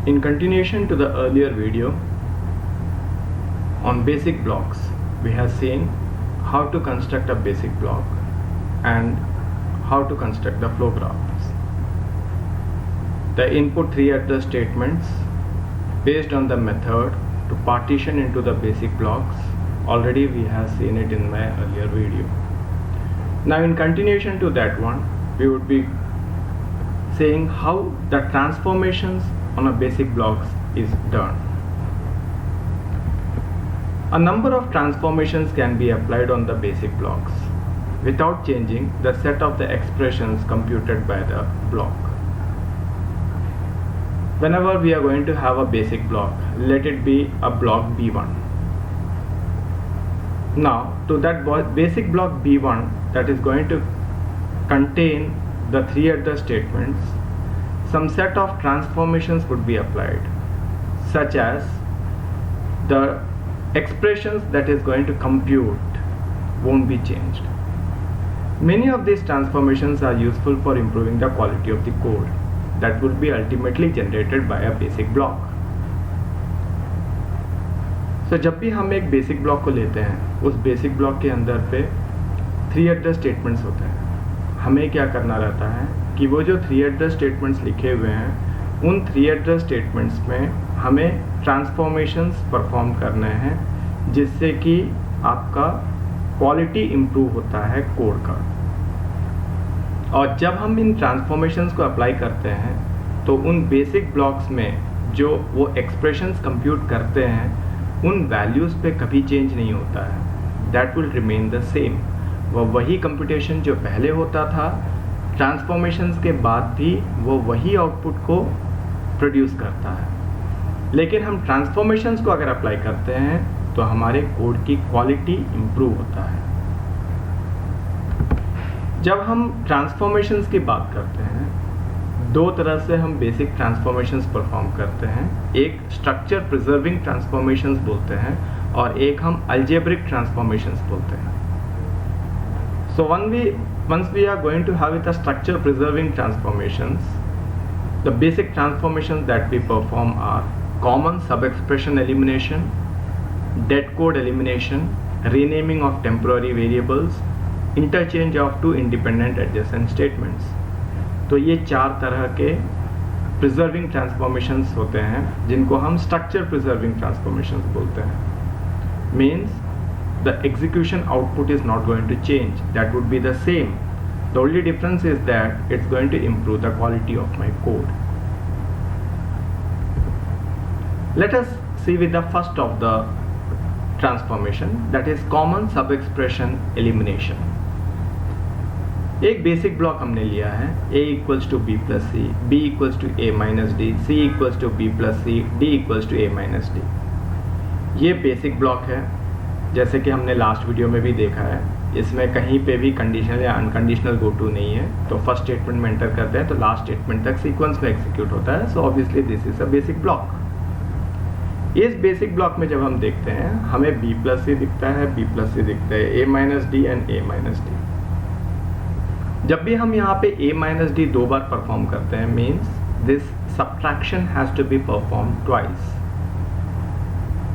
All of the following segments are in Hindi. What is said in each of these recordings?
In continuation to the earlier video on basic blocks, we have seen how to construct a basic block and how to construct the flow graphs. The input 3 address statements based on the method to partition into the basic blocks, already we have seen it in my earlier video. Now in continuation to that one, we would be saying how the transformations on a basic blocks is done. A number of transformations can be applied on the basic blocks without changing the set of the expressions computed by the block. Whenever we are going to have a basic block, let it be a block B1. Now to that basic block B1 that is going to contain the 3 address statements, some set of transformations would be applied, such as the expressions that is going to compute won't be changed. Many of these transformations are useful for improving the quality of the code that would be ultimately generated by a basic block. So जब भी हम एक बेसिक ब्लॉक को लेते हैं, उस बेसिक ब्लॉक के अंदर पे 3 एड्रेस स्टेटमेंट्स होते हैं. हमें क्या करना रहता है कि वो जो 3 एड्रेस स्टेटमेंट्स लिखे हुए हैं, उन 3 एड्रेस स्टेटमेंट्स में हमें ट्रांसफॉर्मेशंस परफॉर्म करने हैं, जिससे कि आपका क्वालिटी इम्प्रूव होता है कोड का. और जब हम इन ट्रांसफॉर्मेशंस को अप्लाई करते हैं तो उन बेसिक ब्लॉक्स में जो वो एक्सप्रेशंस कंप्यूट करते हैं, उन वैल्यूज़ पे कभी चेंज नहीं होता है. That will remain the same. वही कंप्यूटेशन जो पहले होता था, ट्रांसफॉर्मेशंस के बाद भी वो वही आउटपुट को प्रोड्यूस करता है. लेकिन हम ट्रांसफॉर्मेशंस को अगर अप्लाई करते हैं तो हमारे कोड की क्वालिटी इम्प्रूव होता है. जब हम ट्रांसफॉर्मेशंस की बात करते हैं, 2 तरह से हम बेसिक ट्रांसफॉर्मेशंस परफॉर्म करते हैं. एक स्ट्रक्चर प्रिजर्विंग ट्रांसफॉर्मेशंस बोलते हैं और एक हम अलजेब्रिक ट्रांसफॉर्मेशंस बोलते हैं. So once we are going to have with a structure preserving transformations, the basic transformations that we perform are common sub-expression elimination, dead code elimination, renaming of temporary variables, interchange of 2 independent adjacent statements. तो ये 4 तरह के preserving transformations होते हैं, जिनको हम structure preserving transformations बोलते हैं. Means the execution output is not going to change. That would be the same. The only difference is that it's going to improve the quality of my code. Let us see with the first of the transformation, that is common sub-expression elimination. एक बेसिक ब्लॉक हमने लिया है, a equals to b plus c, b equals to a minus d, c equals to b plus c, d equals to a minus d. ये बेसिक ब्लॉक है. जैसे कि हमने लास्ट वीडियो में भी देखा है, इसमें कहीं पे भी कंडीशनल या अनकंडीशनल गो टू नहीं है. तो फर्स्ट स्टेटमेंट में एंटर करते हैं तो लास्ट स्टेटमेंट तक सीक्वेंस में एग्जीक्यूट होता है. So obviously this is a basic block. इस बेसिक ब्लॉक में जब हम देखते हैं, हमें b प्लस सी दिखता है, b प्लस सी दिखता है, a minus d and a minus d. जब भी हम यहाँ पे a माइनस डी 2 बार परफॉर्म करते हैं, means this subtraction has to be perform twice.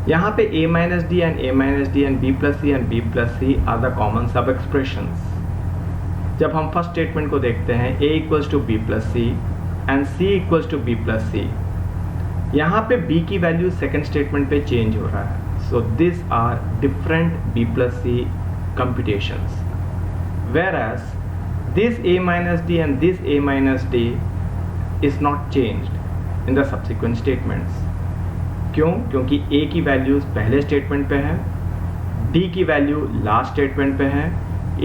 यहाँ पे a minus d and a minus d and b plus c and b plus c are the common sub expressions. जब हम फर्स्ट स्टेटमेंट को देखते हैं, a equals to b plus c and c equals to b plus c, यहाँ पे b की वैल्यू सेकेंड स्टेटमेंट पे चेंज हो रहा है. So this are different b plus c computations. Whereas this a minus d and this a minus d is not changed in the subsequent statements. क्यों? क्योंकि a की वैल्यूज पहले स्टेटमेंट पे है, d की वैल्यू लास्ट स्टेटमेंट पे है,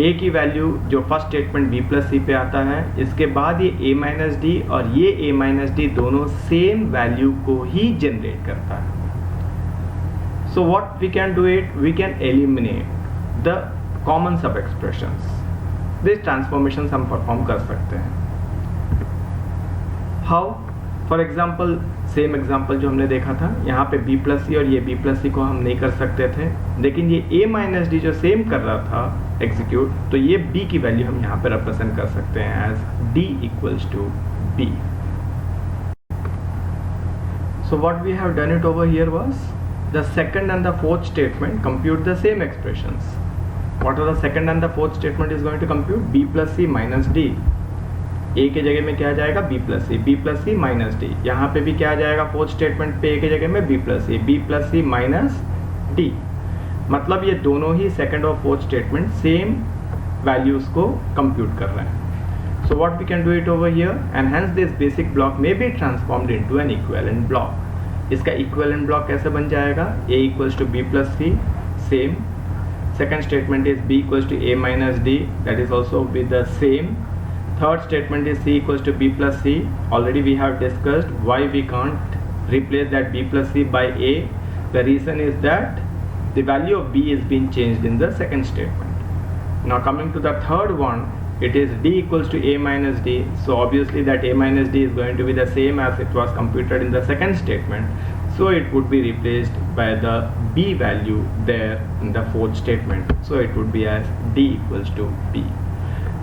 a की वैल्यू जो first statement b plus c पे आता है, इसके बाद ये a माइनस डी और ये a माइनस डी दोनों सेम वैल्यू को ही जनरेट करता है. So what we can do it, we can eliminate the common sub expressions. This transformation हम परफॉर्म कर सकते हैं. How? For example, same example जो हमने देखा था, यहाँ पे b प्लस सी और ये b प्लस सी को हम नहीं कर सकते थे, लेकिन ये a माइनस डी जो सेम कर रहा था एग्जीक्यूट, तो ये b की वैल्यू हम यहाँ पे रिप्रेजेंट कर सकते हैं as d equals to b. So what we have done it over here was the second and the fourth statement compute the same expressions. What are the second and the fourth statement is going to compute? B plus C minus D. A के जगह में क्या आ जाएगा? B plus C minus D. यहाँ पे भी क्या आ जाएगा? फोर्थ स्टेटमेंट पे A के जगह में B plus C minus D. मतलब ये दोनों ही सेकंड और फोर्थ स्टेटमेंट सेम वैल्यूज को कंप्यूट कर रहे हैं. So what we can do it over here, and hence this basic block may be transformed into an equivalent block. इसका equivalent block कैसे बन जाएगा? A equals to B plus C, same. Second statement is B equals to A minus D, that is also with the same. Third statement is C equals to B plus C. Already we have discussed why we can't replace that B plus C by A. The reason is that the value of B is being changed in the second statement. Now coming to the third one, it is D equals to A minus D. So obviously that A minus D is going to be the same as it was computed in the second statement. So it would be replaced by the B value there in the fourth statement. So it would be as D equals to B.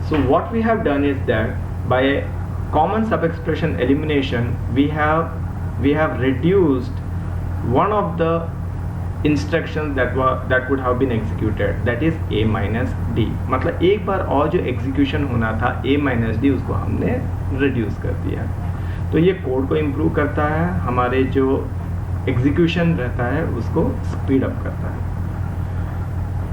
So what we have done is that by a common sub-expression elimination, we have reduced one of the instructions that would have been executed, that is A minus D. मतलब एक बार और जो एग्जीक्यूशन होना था A minus D, उसको हमने रिड्यूस कर दिया. तो ये कोड को इम्प्रूव करता है, हमारे जो एग्जीक्यूशन रहता है उसको स्पीड अप करता है.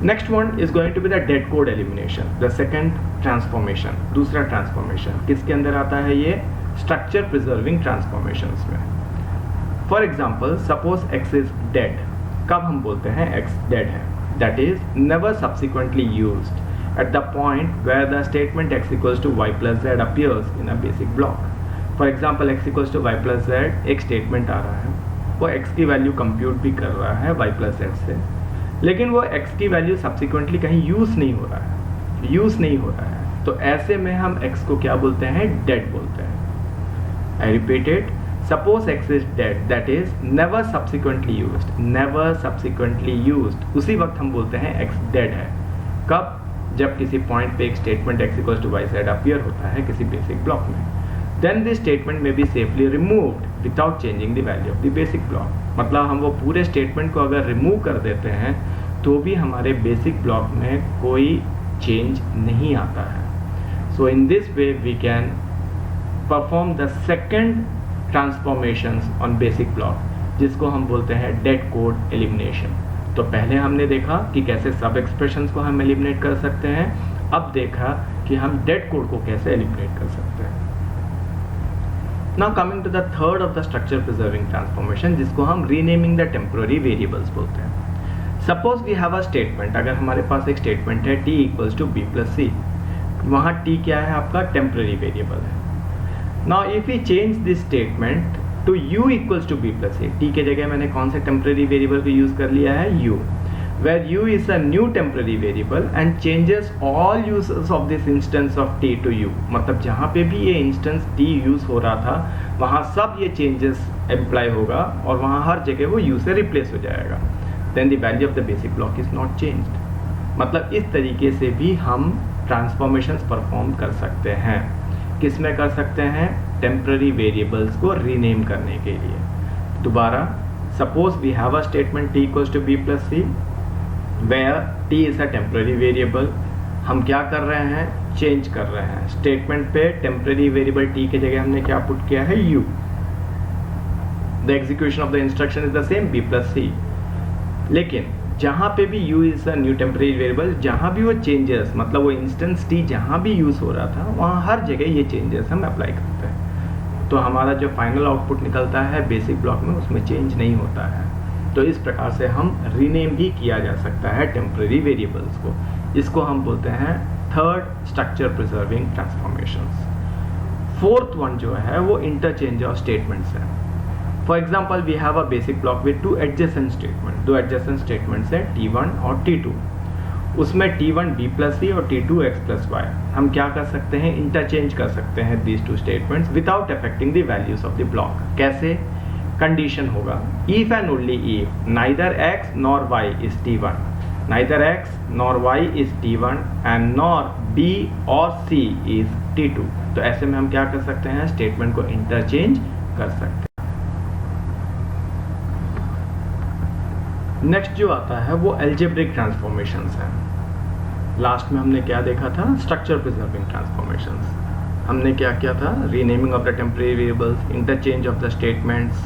Next one is going to be the dead code elimination, the second transformation. दूसरा ट्रांसफॉर्मेशन किसके अंदर आता है? ये स्ट्रक्चर प्रिजर्विंग ट्रांसफॉर्मेशन में. For example, suppose x is dead. कब हम बोलते हैं x dead है? That is never subsequently used at the point where the statement x equals to y plus z appears in a basic block. For example, x equals to y plus z एक statement आ रहा है, वो x की वैल्यू कंप्यूट भी कर रहा है y plus z से, लेकिन वो x की वैल्यू सब्सिक्वेंटली कहीं यूज नहीं हो रहा है. तो ऐसे में हम x को क्या बोलते हैं? डेड बोलते हैं. I repeat it. Suppose x is dead, that is never subsequently used. उसी वक्त हम बोलते हैं x dead है. कब? जब किसी पॉइंट पे एक statement x equals to y z appear होता है किसी बेसिक ब्लॉक में. Then this statement may be safely removed without changing the value of the basic block. मतलब हम वो पूरे स्टेटमेंट को अगर रिमूव कर देते हैं तो भी हमारे बेसिक ब्लॉक में कोई चेंज नहीं आता है. So in this way we can perform the second transformations on basic block, जिसको हम बोलते हैं डेड कोड एलिमिनेशन. तो पहले हमने देखा कि कैसे सब एक्सप्रेशंस को हम एलिमिनेट कर सकते हैं, अब देखा कि हम डेड कोड को कैसे एलिमिनेट कर सकते हैं. Now coming to the third of the structure preserving transformation, जिसको हम रीनेमिंग द टेम्पोररी वेरिएबल्स बोलते हैं. Suppose we have a statement. अगर हमारे पास एक स्टेटमेंट है t equals to b plus c, वहाँ t क्या है? आपका टेम्पोररी वेरिएबल है. Now if we change this statement to u equals to b plus a, t के जगह मैंने कौन से टेम्पररी वेरिएबल को यूज कर लिया है? u, where u is a new temporary variable and changes all uses of this instance of t to u. मतलब जहाँ पे भी ये इंस्टेंस t यूज हो रहा था वहाँ सब ये चेंजेस अप्लाई होगा और वहाँ हर जगह वो u से रिप्लेस हो जाएगा. Then the value of the basic block is not changed. मतलब इस तरीके से भी हम ट्रांसफॉर्मेशंस परफॉर्म कर सकते हैं. किस में कर सकते हैं? टेम्पररी वेरिएबल्स को रीनेम करने के लिए. दोबारा, suppose we have a statement t equals to b plus c, where t is a temporary variable. हम क्या कर रहे हैं? चेंज कर रहे हैं. स्टेटमेंट पे टेम्पररी वेरिएबल t के जगह हमने क्या पुट किया है? u. The execution of the instruction is the same b plus c. लेकिन जहाँ पे भी u is a new temporary variable, जहाँ भी वो चेंजेस, मतलब वो इंस्टेंस t जहाँ भी यूज हो रहा था वहाँ हर जगह ये चेंजेस हम अप्लाई करते हैं. तो हमारा जो फाइनल आउटपुट निकलता है बेसिक ब्लॉक में, उसमें चेंज नहीं होता है. तो इस प्रकार से हम रीनेम भी किया जा सकता है टेम्पररी वेरिएबल्स को. इसको हम बोलते हैं third structure preserving transformations. Fourth one जो है वो इंटरचेंज ऑफ स्टेटमेंट्स है. For example, we have a basic block with two adjacent statements. दो adjacent statements है T1 और T2. उसमें T1 B plus C और T2 X plus Y. हम क्या कर सकते हैं? इंटरचेंज कर सकते हैं these two statements without affecting the values of the block. कैसे? कंडीशन होगा if and only if neither X nor Y is T1, neither X nor Y is T1 and nor B or C is T2. तो ऐसे में हम क्या कर सकते हैं? स्टेटमेंट को इंटरचेंज कर सकते हैं. नेक्स्ट जो आता है वो एल्जेब्रिक ट्रांसफॉर्मेशंस हैं। लास्ट में हमने क्या देखा था? Structure preserving transformations. हमने क्या किया था? Renaming of the temporary variables, interchange of the statements,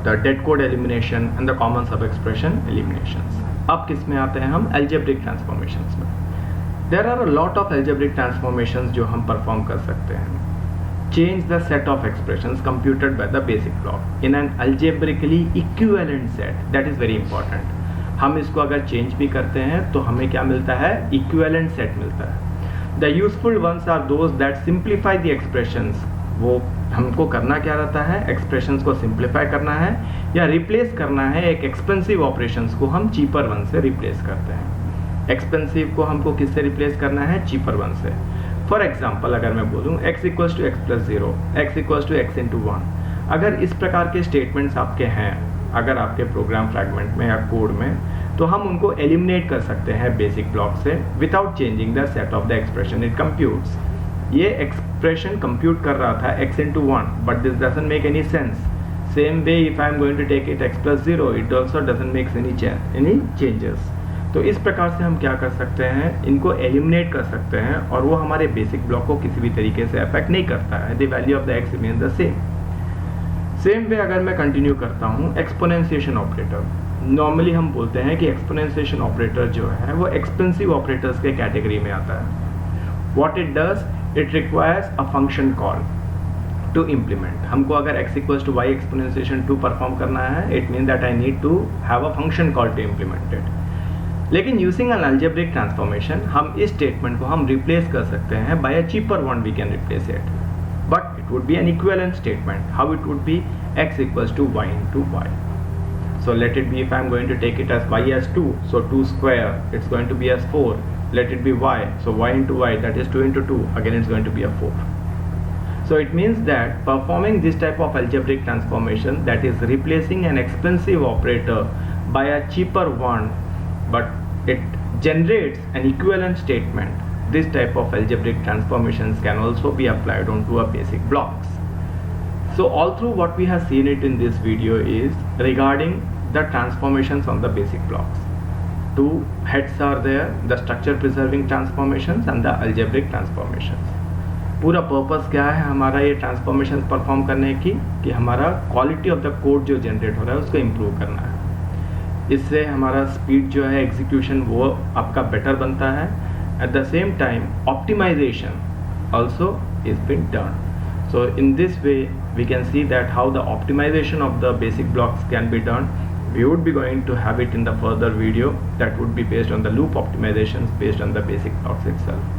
the dead code elimination and the common sub expression eliminations. अब किस में आते हैं हम? एल्जेब्रिक ट्रांसफॉर्मेशंस में। There are a lot of algebraic transformations जो हम परफॉर्म कर सकते हैं। Change the set of expressions computed by the basic block in an algebraically equivalent set. That is very important. हम इसको अगर चेंज भी करते हैं तो हमें क्या मिलता है? इक्विवेलेंट सेट मिलता है। The useful ones are those that simplify the expressions. वो हमको करना क्या रहता है? एक्सप्रेशंस को सिंप्लीफाई करना है या रिप्लेस करना है एक एक्सपेंसिव ऑपरेशंस को हम चीपर वन से रिप्लेस करते हैं। एक्सपेंसिव को हमको किससे रिप्लेस करना है? चीपर वन से। फॉर एग्जाम्पल अगर मैं बोलूँ x equals to x plus zero, x equals to x into one, अगर इस प्रकार के स्टेटमेंट्स आपके हैं अगर आपके प्रोग्राम फ्रैगमेंट में या कोड में, तो हम उनको एलिमिनेट कर सकते हैं बेसिक ब्लॉक से without changing the set of the expression it computes. ये एक्सप्रेशन कंप्यूट कर रहा था x into one, but this doesn't make any sense. Same way if I am going to take it x plus zero, it also doesn't makes any changes. तो इस प्रकार से हम क्या कर सकते हैं? इनको एलिमिनेट कर सकते हैं और वो हमारे बेसिक ब्लॉक को किसी भी तरीके से अफेक्ट नहीं करता है। The value of the x remain the same. Same way अगर मैं कंटिन्यू करता हूँ, एक्सपोनेंशिएशन ऑपरेटर। नॉर्मली हम बोलते हैं कि एक्सपोनेंशिएशन ऑपरेटर जो है वो एक्सपेंसिव ऑपरेटर्स के कैटेगरी में आता है। What it does, it requires a function call to implement. हमको अगर x equals to y exponentiation 2 perform करना है, it mean that I need to have a function call to implement it. लेकिन यूजिंग एन अलजेब्रिक ट्रांसफॉर्मेशन हम इस स्टेटमेंट को हम रिप्लेस कर सकते हैं by a cheaper one we can replace it, but it would be an equivalent statement. How it would B? x equals to y into y. So let it be, if I am going to take it as y as 2, so 2 square, it's going to be as 4. Let it be y, so y into y, that is 2 into 2, again it's going to be a 4. So it means that performing this type of algebraic transformation, that is replacing an expensive operator by a cheaper one, but it generates an equivalent statement. This type of algebraic transformations can also be applied onto a basic blocks. So all through what we have seen it in this video is regarding the transformations on the basic blocks. Two heads are there, the structure preserving transformations and the algebraic transformations. पूरा पर्पस क्या है हमारा ये ट्रांसफॉर्मेशन परफॉर्म करने की? कि हमारा क्वालिटी ऑफ द कोड जो जनरेट हो रहा है उसको इम्प्रूव करना है। इससे हमारा स्पीड जो है एग्जीक्यूशन वो आपका बेटर बनता है। At the same time optimization also is been done. So in this way we can see that how the optimization of the basic blocks can be done. We would be going to have it in the further video that would be based on the loop optimizations based on the basic blocks itself.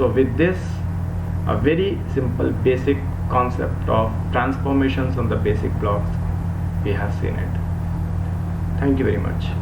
So with this, a very simple basic concept of transformations on the basic blocks, we have seen it. Thank you very much.